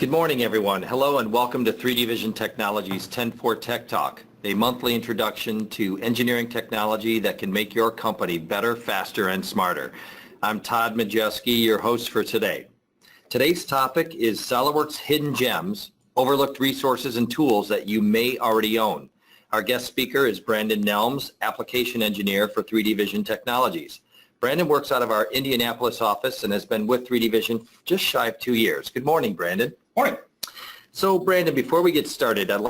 Good morning, everyone. Hello and welcome to 3D Vision Technologies 10-4 Tech Talk, a monthly introduction to engineering technology that can make your company better, faster, and smarter. I'm Todd Majewski, your host for today. Today's topic is SOLIDWORKS Hidden Gems, Overlooked Resources and Tools that you may already own. Our guest speaker is Brandon Nelms, Application Engineer for 3D Vision Technologies. Brandon works out of our Indianapolis office and has been with 3D Vision just shy of 2 years. Good morning, Brandon. Morning. So, Brandon, before we get started, I'd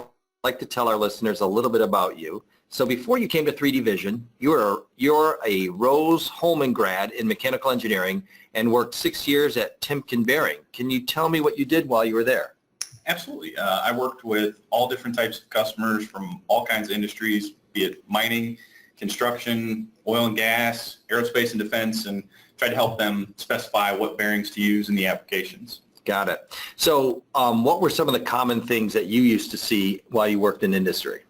like to tell our listeners a little bit about you. So before you came to 3D Vision, you're a Rose-Hulman grad in mechanical engineering and worked 6 years at Timken Bearing. Can you tell me what you did while you were there? Absolutely. I worked with all different types of customers from all kinds of industries, be it mining, construction, oil and gas, aerospace and defense, and tried to help them specify what bearings to use in the applications. Got it. So what were some of the common things that you used to see while you worked in industry?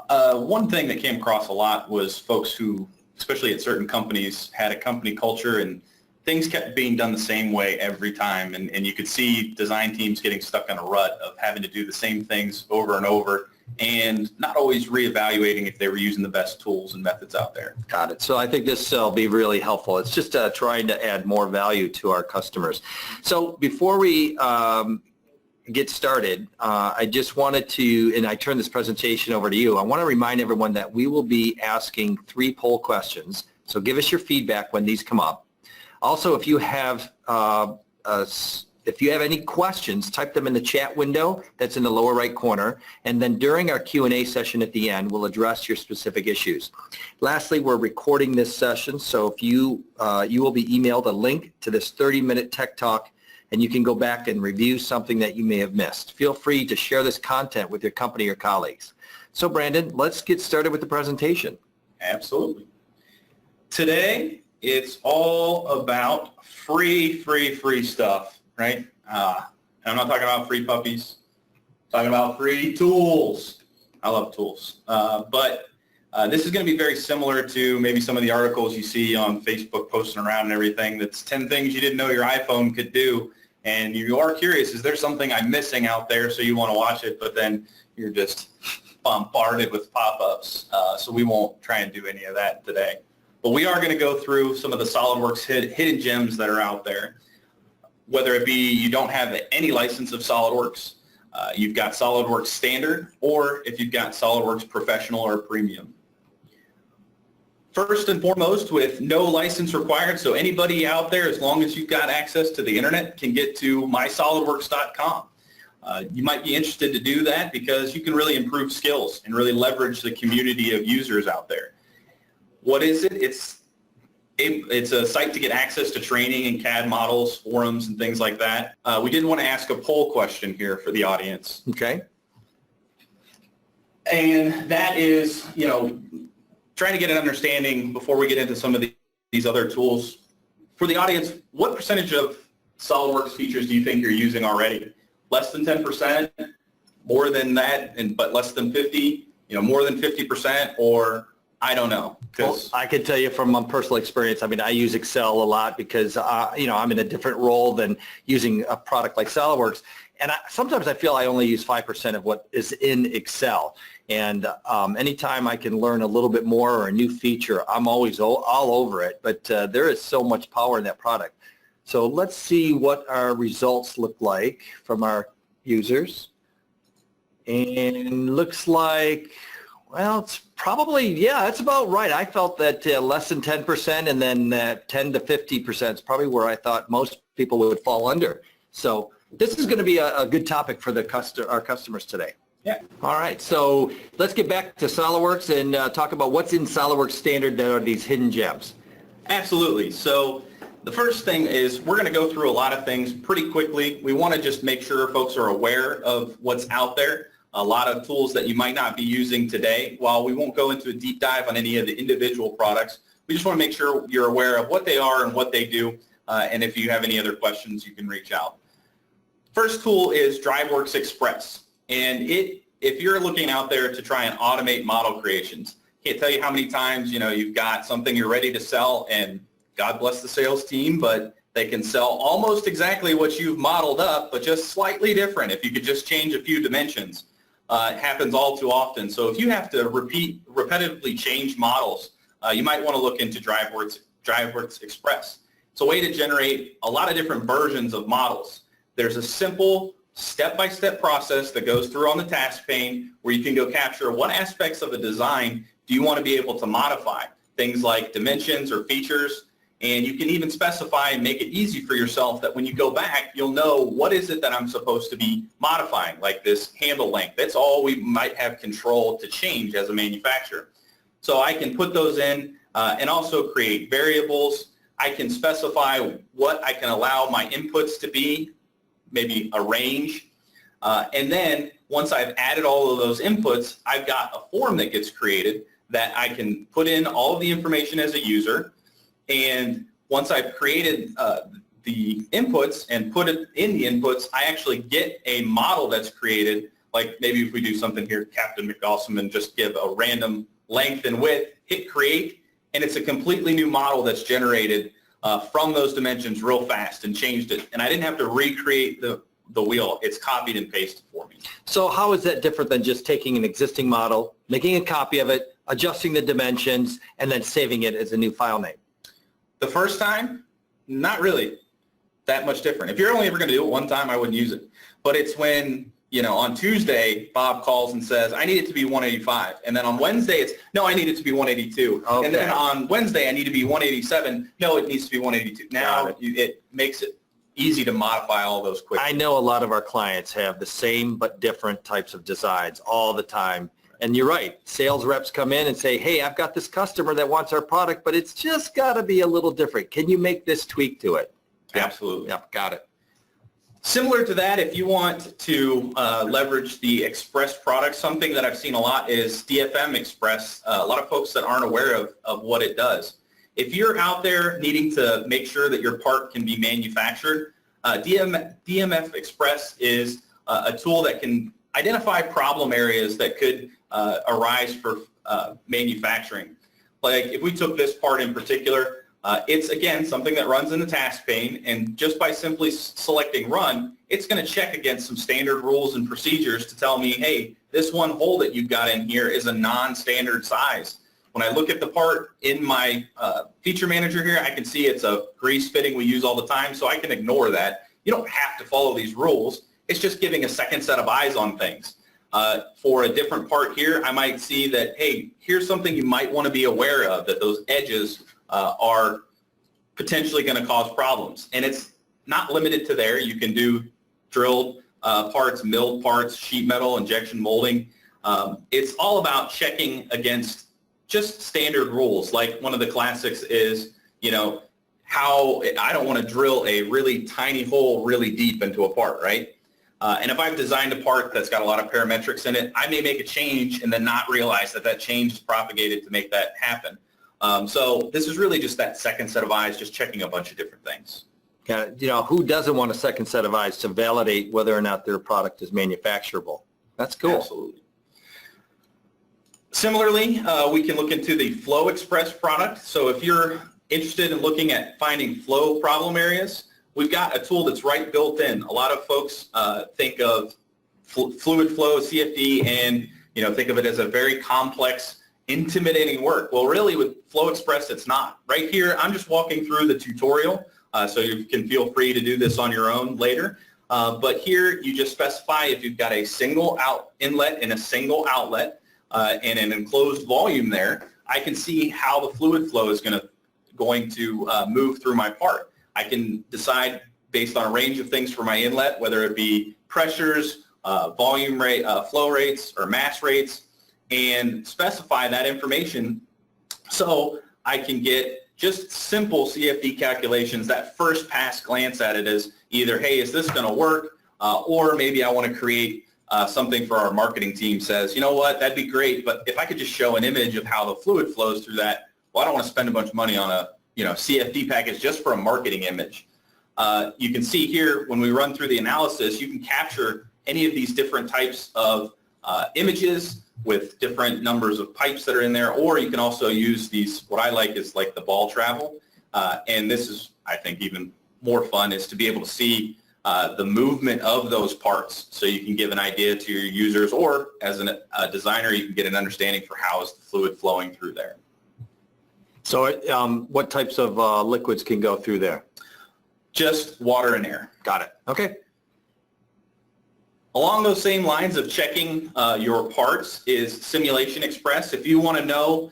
One thing that came across a lot was folks who, especially at certain companies, had a company culture and things kept being done the same way every time. And you could see design teams getting stuck in a rut of having to do the same things over and over and not always reevaluating if they were using the best tools and methods out there. Got it. So I think this will be really helpful. It's just trying to add more value to our customers. So before we get started, I just wanted to, and I turn this presentation over to you, I want to remind everyone that we will be asking 3 poll questions. So give us your feedback when these come up. Also, if you have any questions, type them in the chat window that's in the lower right corner, and then during our Q&A session at the end, we'll address your specific issues. Lastly, we're recording this session, so if you will be emailed a link to this 30-minute Tech Talk, and you can go back and review something that you may have missed. Feel free to share this content with your company or colleagues. So, Brandon, let's get started with the presentation. Absolutely. Today, it's all about free stuff. Right? And I'm not talking about free puppies. I'm talking about free tools. I love tools. But this is going to be very similar to maybe some of the articles you see on Facebook posting around and everything. That's 10 things you didn't know your iPhone could do. And you are curious, is there something I'm missing out there, so you want to watch it, but then you're just bombarded with pop-ups. So we won't try and do any of that today. But we are going to go through some of the SOLIDWORKS hidden gems that are out there. Whether it be you don't have any license of SOLIDWORKS, you've got SOLIDWORKS Standard, or if you've got SOLIDWORKS Professional or Premium. First and foremost, with no license required, so anybody out there, as long as you've got access to the internet, can get to mysolidworks.com. You might be interested to do that because you can really improve skills and really leverage the community of users out there. What is it? It's a site to get access to training and CAD models, forums, and things like that. We did want to ask a poll question here for the audience. Okay. And that is, trying to get an understanding before we get into some of these other tools. For the audience, what percentage of SOLIDWORKS features do you think you're using already? Less than 10%? More than that, but less than 50? More than 50%? Or I don't know. Well, I can tell you from my personal experience, I use Excel a lot because, I'm in a different role than using a product like SOLIDWORKS. And sometimes I feel I only use 5% of what is in Excel. And anytime I can learn a little bit more or a new feature, I'm always all over it. But there is so much power in that product. So let's see what our results look like from our users. And looks like, well, it's probably, yeah, that's about right. I felt that less than 10% and then 10 to 50% is probably where I thought most people would fall under. So this is going to be a good topic for our customers today. Yeah. All right, so let's get back to SOLIDWORKS and talk about what's in SOLIDWORKS Standard that are these hidden gems. Absolutely. So the first thing is we're going to go through a lot of things pretty quickly. We want to just make sure folks are aware of what's out there. A lot of tools that you might not be using today. While we won't go into a deep dive on any of the individual products, we just want to make sure you're aware of what they are and what they do. And if you have any other questions, you can reach out. First tool is DriveWorks Xpress. And if you're looking out there to try and automate model creations, can't tell you how many times, you've got something you're ready to sell and God bless the sales team, but They can sell almost exactly what you've modeled up, but just slightly different if you could just change a few dimensions. It happens all too often. So if you have to repetitively change models, you might want to look into DriveWorks Xpress. It's a way to generate a lot of different versions of models. There's a simple step-by-step process that goes through on the task pane where you can go capture what aspects of a design do you want to be able to modify, things like dimensions or features, and you can even specify and make it easy for yourself that when you go back, you'll know what is it that I'm supposed to be modifying, like this handle length. That's all we might have control to change as a manufacturer. So I can put those in and also create variables. I can specify what I can allow my inputs to be, maybe a range. And then once I've added all of those inputs, I've got a form that gets created that I can put in all of the information as a user. And once I've created the inputs and put it in the inputs, I actually get a model that's created. Like maybe if we do something here, Captain McDawson, and just give a random length and width, hit create, and it's a completely new model that's generated from those dimensions real fast and changed it. And I didn't have to recreate the wheel. It's copied and pasted for me. So how is that different than just taking an existing model, making a copy of it, adjusting the dimensions, and then saving it as a new file name? The first time, not really that much different. If you're only ever going to do it one time, I wouldn't use it. But it's when, on Tuesday, Bob calls and says, I need it to be 185. And then on Wednesday, it's, no, I need it to be 182. Okay. And then on Wednesday, I need to be 187. No, it needs to be 182. Now it makes it easy to modify all those quickly. I know a lot of our clients have the same but different types of designs all the time. And you're right. Sales reps come in and say, hey, I've got this customer that wants our product, but it's just got to be a little different. Can you make this tweak to it? Absolutely. Yep, got it. Similar to that, if you want to leverage the Express product, something that I've seen a lot is DFM Express. A lot of folks that aren't aware of what it does. If you're out there needing to make sure that your part can be manufactured, DMF Express is a tool that can identify problem areas that could arise for manufacturing. Like if we took this part in particular, it's, again, something that runs in the task pane, and just by simply selecting run, it's going to check against some standard rules and procedures to tell me, hey, this one hole that you've got in here is a non-standard size. When I look at the part in my feature manager here, I can see it's a grease fitting we use all the time, so I can ignore that. You don't have to follow these rules. It's just giving a second set of eyes on things. For a different part here, I might see that, hey, here's something you might want to be aware of, that those edges are potentially going to cause problems. And it's not limited to there. You can do drilled parts, milled parts, sheet metal, injection molding. It's all about checking against just standard rules. Like one of the classics is, how I don't want to drill a really tiny hole really deep into a part, right? And if I've designed a part that's got a lot of parametrics in it, I may make a change and then not realize that change is propagated to make that happen. So this is really just that second set of eyes, just checking a bunch of different things. Who doesn't want a second set of eyes to validate whether or not their product is manufacturable? That's cool. Absolutely. Similarly, we can look into the Flow Express product. So if you're interested in looking at finding flow problem areas, we've got a tool that's right built in. A lot of folks think of fluid flow, CFD, and think of it as a very complex, intimidating work. Well, really with Flow Express, it's not. Right here, I'm just walking through the tutorial, so you can feel free to do this on your own later. But here, you just specify if you've got a single inlet and a single outlet and an enclosed volume there, I can see how the fluid flow is going to move through my part. I can decide based on a range of things for my inlet, whether it be pressures, volume rate, flow rates, or mass rates, and specify that information so I can get just simple CFD calculations. That first pass glance at it is either, hey, is this going to work? Or maybe I want to create something for our marketing team says, you know what, that'd be great, but if I could just show an image of how the fluid flows through that, well, I don't want to spend a bunch of money on a CFD package just for a marketing image. You can see here when we run through the analysis, you can capture any of these different types of images with different numbers of pipes that are in there, or you can also use these, what I like is like the ball travel, and this is, I think, even more fun is to be able to see the movement of those parts, so you can give an idea to your users, or as a designer, you can get an understanding for how is the fluid flowing through there. So what types of liquids can go through there? Just water and air. Got it. Okay. Along those same lines of checking your parts is Simulation Xpress. If you want to know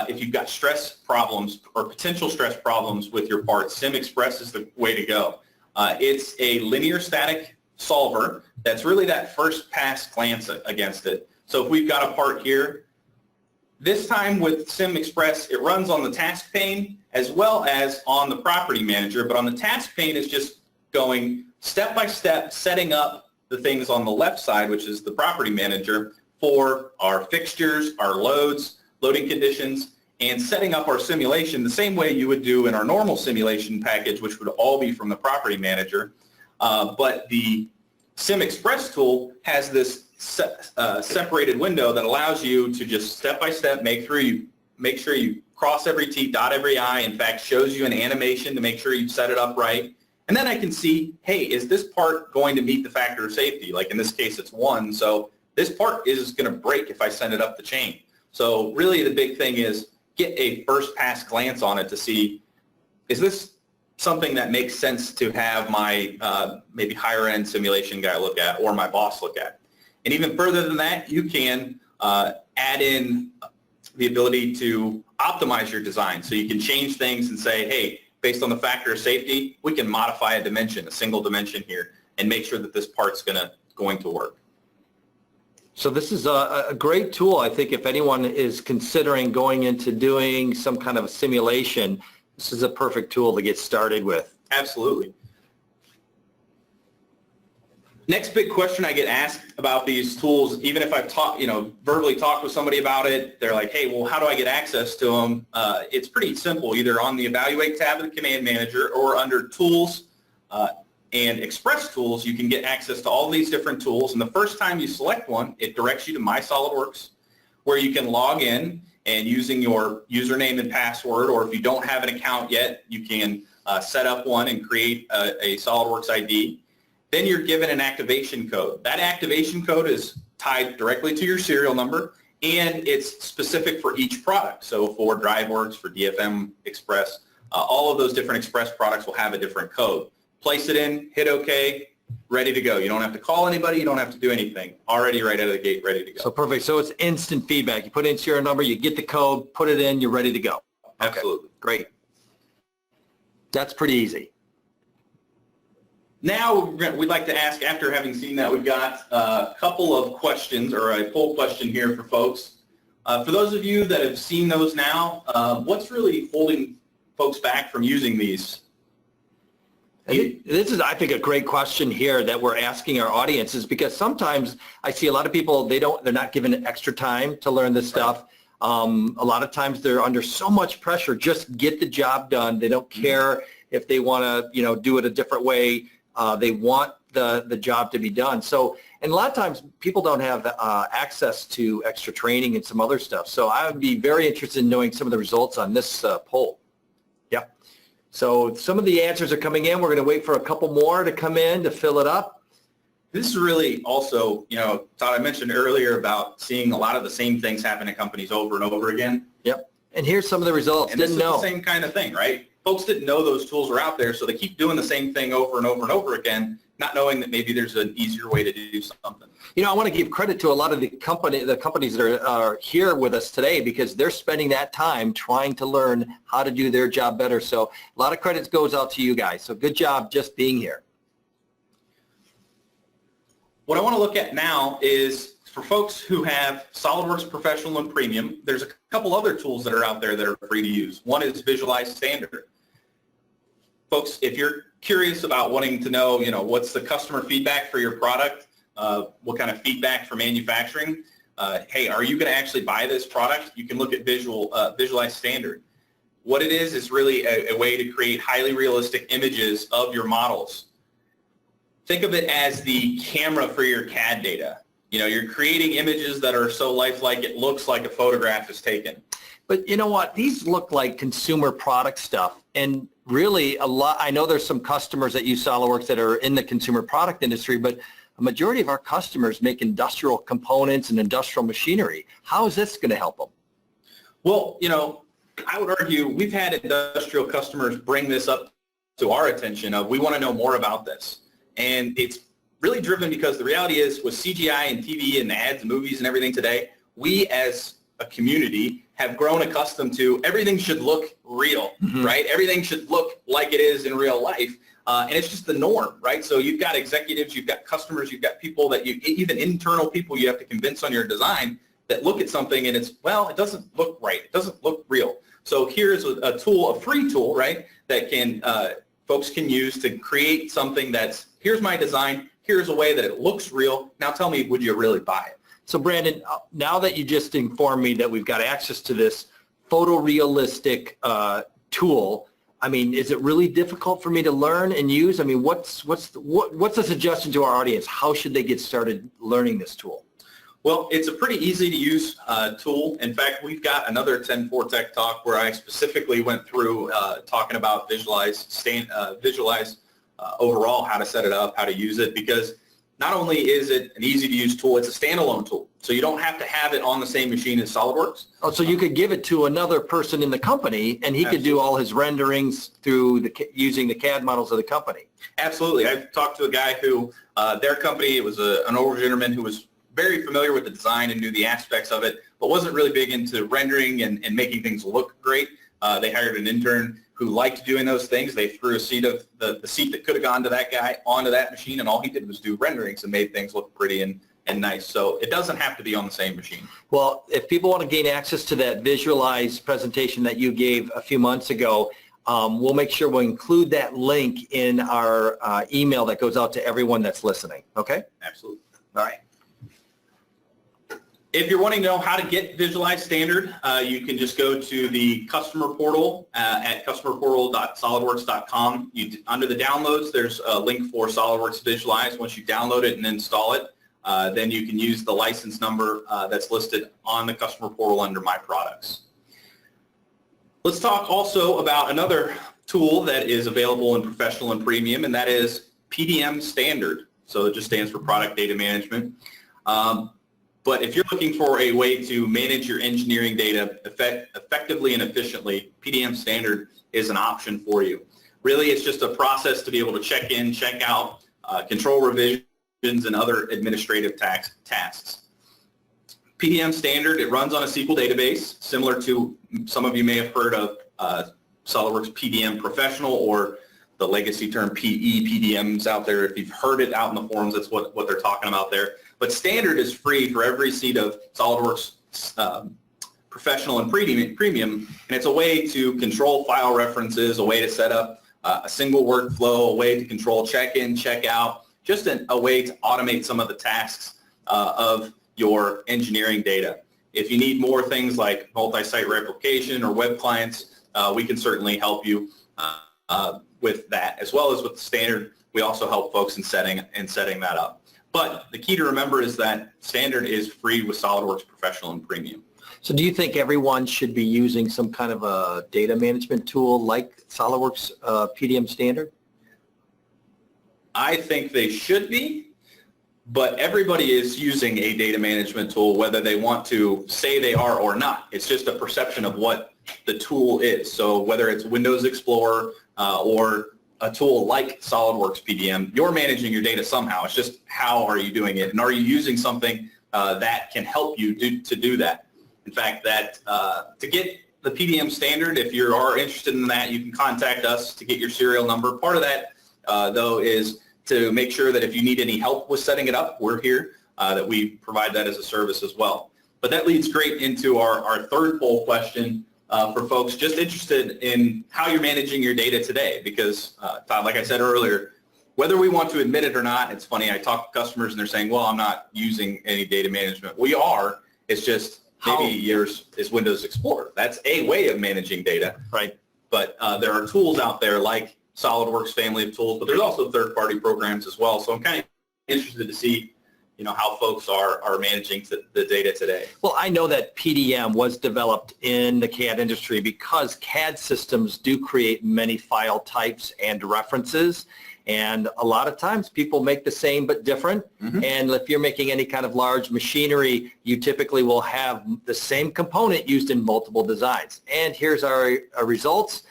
if you've got stress problems or potential stress problems with your parts, Sim Xpress is the way to go. It's a linear static solver that's really that first pass glance against it. So if we've got a part here, this time with Sim Xpress, it runs on the task pane as well as on the property manager, but on the task pane is just going step by step, setting up the things on the left side, which is the property manager, for our fixtures, our loads, loading conditions, and setting up our simulation the same way you would do in our normal simulation package, which would all be from the property manager. But the Sim Xpress tool has this separated window that allows you to just step by step make sure you cross every T, dot every I. In fact, shows you an animation to make sure you set it up right. And then I can see, hey, is this part going to meet the factor of safety? Like in this case, it's 1. So this part is going to break if I send it up the chain. So really the big thing is get a first pass glance on it to see, is this something that makes sense to have my maybe higher end simulation guy look at, or my boss look at. And even further than that, you can add in the ability to optimize your design. So you can change things and say, hey, based on the factor of safety, we can modify a dimension, a single dimension here, and make sure that this part's going to work. So this is a great tool. I think if anyone is considering going into doing some kind of a simulation, this is a perfect tool to get started with. Absolutely. Next big question I get asked about these tools, even if I've verbally talked with somebody about it, they're like, hey, well, how do I get access to them? It's pretty simple, either on the Evaluate tab of the Command Manager or under Tools and Express Tools, you can get access to all these different tools. And the first time you select one, it directs you to My SOLIDWORKS, where you can log in and using your username and password, or if you don't have an account yet, you can set up one and create a SOLIDWORKS ID. Then you're given an activation code. That activation code is tied directly to your serial number, and it's specific for each product. So for DriveWorks, for DFM Express, all of those different Express products will have a different code. Place it in, hit OK, ready to go. You don't have to call anybody. You don't have to do anything. Already right out of the gate, ready to go. So perfect. So it's instant feedback. You put in serial number, you get the code, put it in, you're ready to go. Absolutely. Okay, great. That's pretty easy. Now we'd like to ask, after having seen that, we've got a couple of questions, or a poll question here for folks. For those of you that have seen those now, what's really holding folks back from using these? This is, I think, a great question here that we're asking our audiences, because sometimes I see a lot of people, they're not given extra time to learn this stuff. A lot of times they're under so much pressure, just get the job done. They don't care if they want to, do it a different way. They want the job to be done. So, and a lot of times people don't have access to extra training and some other stuff. So I would be very interested in knowing some of the results on this poll. Yep. So some of the answers are coming in. We're going to wait for a couple more to come in to fill it up. This is really also, Todd, I mentioned earlier about seeing a lot of the same things happen in companies over and over again. Yep. And here's some of the results. And this is the same kind of thing, right? Folks didn't know those tools were out there, so they keep doing the same thing over and over and over again, not knowing that maybe there's an easier way to do something. I want to give credit to a lot of the companies that are here with us today, because they're spending that time trying to learn how to do their job better. So a lot of credit goes out to you guys. So good job just being here. What I want to look at now is for folks who have SOLIDWORKS Professional and Premium, there's a couple other tools that are out there that are free to use. One is Visualize Standard. Folks, if you're curious about wanting to know, what's the customer feedback for your product, what kind of feedback for manufacturing, hey, are you going to actually buy this product? You can look at Visualize Standard. What it is really a way to create highly realistic images of your models. Think of it as the camera for your CAD data. You're creating images that are so lifelike it looks like a photograph is taken. But you know what? These look like consumer product stuff, and really a lot, I know there's some customers that use SOLIDWORKS that are in the consumer product industry, but a majority of our customers make industrial components and industrial machinery. How is this going to help them? Well, I would argue we've had industrial customers bring this up to our attention of we want to know more about this. And it's really driven because the reality is with CGI and TV and ads and movies and everything today, we as a community have grown accustomed to everything should look real, right? Everything should look like it is in real life. And it's just the norm, right? So you've got executives, you've got customers, you've got people that even internal people you have to convince on your design that look at something and it's, well, it doesn't look right. It doesn't look real. So here's a tool, a free tool, right, that folks can use to create something that's, here's my design, here's a way that it looks real. Now tell me, would you really buy it? So Brandon, now that you just informed me that we've got access to this photorealistic tool, I mean, is it really difficult for me to learn and use? I mean, what's the suggestion to our audience? How should they get started learning this tool? Well, it's a pretty easy to use tool. In fact, we've got another 10-4 Tech Talk where I specifically went through talking about visualize overall how to set it up, how to use it, because not only is it an easy to use tool, it's a standalone tool. So you don't have to have it on the same machine as SOLIDWORKS. Oh, so you could give it to another person in the company and he could do all his renderings through using the CAD models of the company. Absolutely. I've talked to a guy who, their company, it was an older gentleman who was very familiar with the design and knew the aspects of it, but wasn't really big into rendering and making things look great. They hired an intern who liked doing those things. They threw a seat of the seat that could have gone to that guy onto that machine, and all he did was do renderings and made things look pretty and nice. So it doesn't have to be on the same machine. Well, if people want to gain access to that visualized presentation that you gave a few months ago, we'll make sure we'll include that link in our email that goes out to everyone that's listening. Okay? Absolutely. All right. If you're wanting to know how to get Visualize Standard, you can just go to the customer portal at customerportal.solidworks.com. Under the downloads, there's a link for SOLIDWORKS Visualize. Once you download it and install it, then you can use the license number that's listed on the customer portal under My Products. Let's talk also about another tool that is available in Professional and Premium, and that is PDM Standard. So it just stands for Product Data Management. But if you're looking for a way to manage your engineering data effectively and efficiently, PDM Standard is an option for you. Really, it's just a process to be able to check in, check out, control revisions, and other administrative tasks. PDM Standard, it runs on a SQL database, similar to some of you may have heard of SOLIDWORKS PDM Professional or the legacy term PDMs out there. If you've heard it out in the forums, that's what they're talking about there. But Standard is free for every seat of SOLIDWORKS Professional and Premium, and it's a way to control file references, a way to set up a single workflow, a way to control check-in, check-out, just a way to automate some of the tasks of your engineering data. If you need more things like multi-site replication or web clients, we can certainly help you with that, as well as with the Standard. We also help folks in setting that up. But the key to remember is that Standard is free with SOLIDWORKS Professional and Premium. So do you think everyone should be using some kind of a data management tool like SOLIDWORKS PDM Standard? I think they should be, but everybody is using a data management tool, whether they want to say they are or not. It's just a perception of what the tool is. So whether it's Windows Explorer or a tool like SOLIDWORKS PDM, you're managing your data somehow. It's just how are you doing it, and are you using something that can help you to do that? In fact, to get the PDM Standard, if you are interested in that, you can contact us to get your serial number. Part of that, though, is to make sure that if you need any help with setting it up, we're here, that we provide that as a service as well. But that leads great into our third poll question for folks just interested in how you're managing your data today. Because, Todd, like I said earlier, whether we want to admit it or not, it's funny, I talk to customers and they're saying, well, I'm not using any data management. We are. It's just maybe yours is Windows Explorer. That's a way of managing data. Right. But there are tools out there like SOLIDWORKS family of tools, but there's also third-party programs as well. So I'm kind of interested to see how folks are managing the data today. Well, I know that PDM was developed in the CAD industry because CAD systems do create many file types and references, and a lot of times people make the same but different. And if you're making any kind of large machinery, you typically will have the same component used in multiple designs. And here's our results.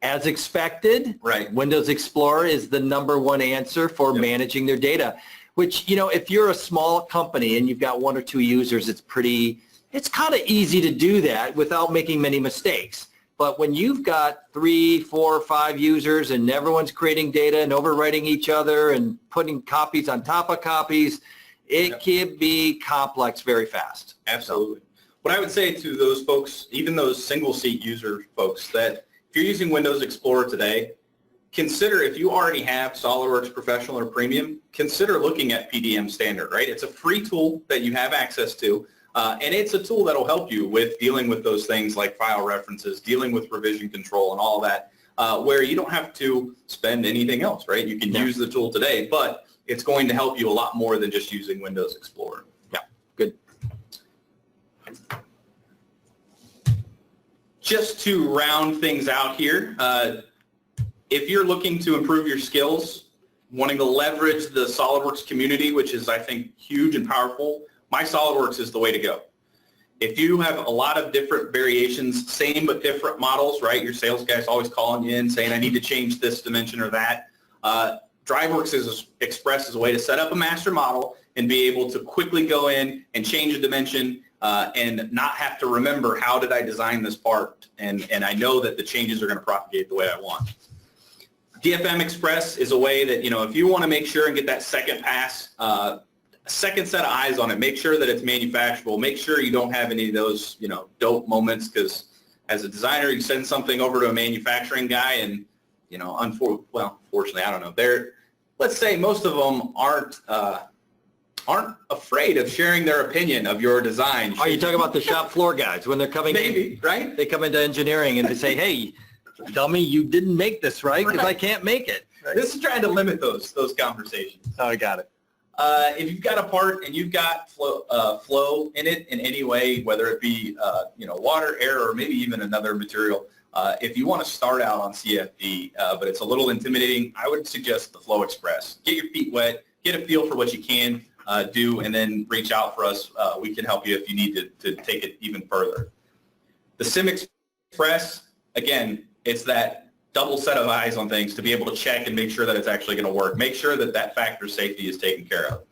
As expected, Right. Windows Explorer is the #1 answer for managing their data, which, if you're a small company and you've got 1 or 2 users, it's kind of easy to do that without making many mistakes. But when you've got 3, 4, 5 users and everyone's creating data and overwriting each other and putting copies on top of copies, it can be complex very fast. Absolutely. What I would say to those folks, even those single seat user folks, that if you're using Windows Explorer today, consider, if you already have SOLIDWORKS Professional or Premium, consider looking at PDM Standard, right? It's a free tool that you have access to. And it's a tool that will help you with dealing with those things like file references, dealing with revision control and all that, where you don't have to spend anything else, right? You can use the tool today, but it's going to help you a lot more than just using Windows Explorer. Yeah, good. Just to round things out here, if you're looking to improve your skills, wanting to leverage the SOLIDWORKS community, which is, I think, huge and powerful, My SOLIDWORKS is the way to go. If you have a lot of different variations, same but different models, right? Your sales guy's always calling you in saying, I need to change this dimension or that. DriveWorks Xpress is a way to set up a master model and be able to quickly go in and change a dimension and not have to remember how did I design this part, and I know that the changes are going to propagate the way I want. DFM Xpress is a way that, if you want to make sure and get that second pass, second set of eyes on it, make sure that it's manufacturable, make sure you don't have any of those, dope moments, because as a designer, you send something over to a manufacturing guy and, unfortunately, I don't know. Let's say most of them aren't afraid of sharing their opinion of your design. Are you talking about the shop floor guys when they're coming Maybe, in? right? They come into engineering and they say, hey, dummy, you didn't make this right because I can't make it. Right? This is trying to limit those conversations. Oh, I got it. If you've got a part and you've got flow in it in any way, whether it be water, air, or maybe even another material, if you want to start out on CFD, but it's a little intimidating, I would suggest the Flow Express. Get your feet wet, get a feel for what you can do, and then reach out for us. We can help you if you need to take it even further. The Sim Express, again, it's that double set of eyes on things to be able to check and make sure that it's actually going to work. Make sure that that factor safety is taken care of.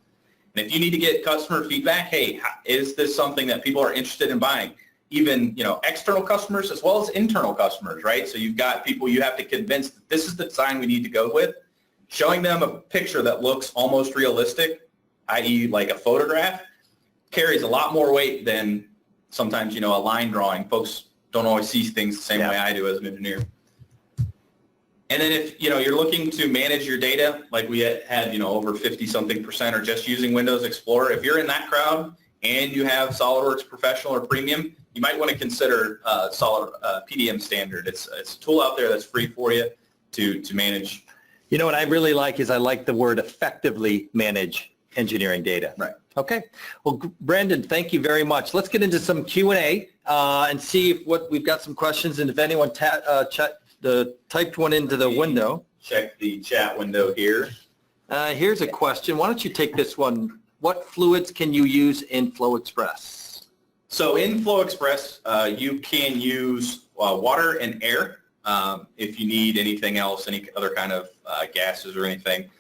And if you need to get customer feedback, hey, is this something that people are interested in buying? Even, external customers as well as internal customers, right? So you've got people you have to convince that this is the design we need to go with. Showing them a picture that looks almost realistic, i.e. like a photograph, carries a lot more weight than sometimes, a line drawing. Folks don't always see things the same way I do as an engineer. And then if, you're looking to manage your data, like we had, over 50-something% are just using Windows Explorer. If you're in that crowd and you have SOLIDWORKS Professional or Premium, you might want to consider PDM Standard. It's a tool out there that's free for you to manage. What I really like is I like the word effectively manage engineering data. Right. Okay. Well, Brandon, thank you very much. Let's get into some Q&A and see if we've got some questions, and if anyone typed one into the window. Check the chat window here. Here's a question. Why don't you take this one? What fluids can you use in Flow Express? So in Flow Express, you can use water and air. If you need anything else, any other kind of gases or anything,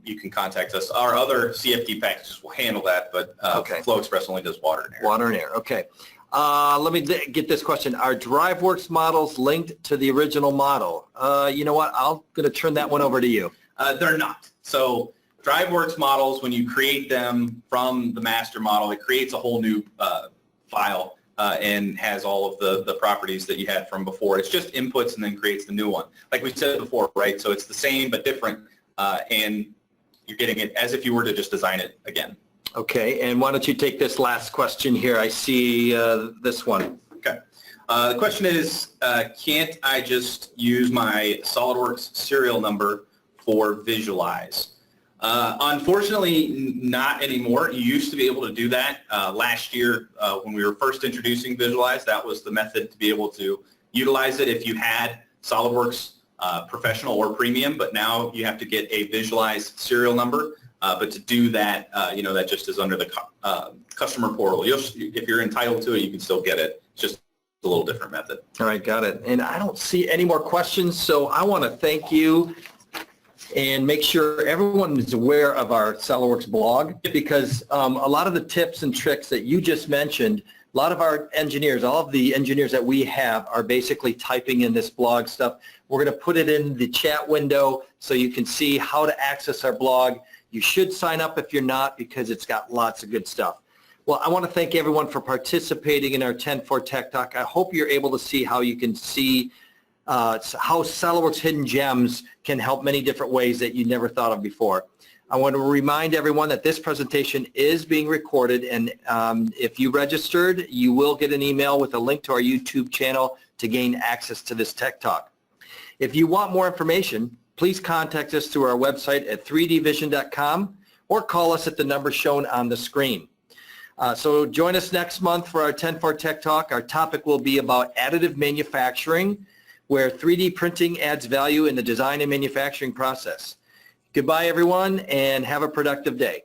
you can contact us. Our other CFD packages will handle that, but Flow Express only does water and air. Water and air, okay. Let me get this question. Are DriveWorks models linked to the original model? You know what? I'm going to turn that one over to you. They're not. So DriveWorks models, when you create them from the master model, it creates a whole new file and has all of the properties that you had from before. It's just inputs and then creates the new one. Like we said before, right? So it's the same but different, and you're getting it as if you were to just design it again. Okay, and why don't you take this last question here? I see this one. Okay. The question is, can't I just use my SOLIDWORKS serial number for visualize? Unfortunately, not anymore. You used to be able to do that. Last year, when we were first introducing Visualize, that was the method to be able to utilize it if you had SOLIDWORKS Professional or Premium, but now you have to get a Visualize serial number. But to do that, that just is under the customer portal. If you're entitled to it, you can still get it. It's just a little different method. All right, got it. And I don't see any more questions, so I want to thank you and make sure everyone is aware of our SOLIDWORKS blog, because a lot of the tips and tricks that you just mentioned, a lot of our engineers, all of the engineers that we have are basically typing in this blog stuff. We're going to put it in the chat window so you can see how to access our blog. You should sign up if you're not, because it's got lots of good stuff. Well, I want to thank everyone for participating in our 10-4 Tech Talk. I hope you're able to see how you can see how SOLIDWORKS Hidden Gems can help many different ways that you never thought of before. I want to remind everyone that this presentation is being recorded, and if you registered, you will get an email with a link to our YouTube channel to gain access to this Tech Talk. If you want more information, please contact us through our website at 3dvision.com or call us at the number shown on the screen. So join us next month for our 10-4 Tech Talk. Our topic will be about additive manufacturing, where 3D printing adds value in the design and manufacturing process. Goodbye, everyone, and have a productive day.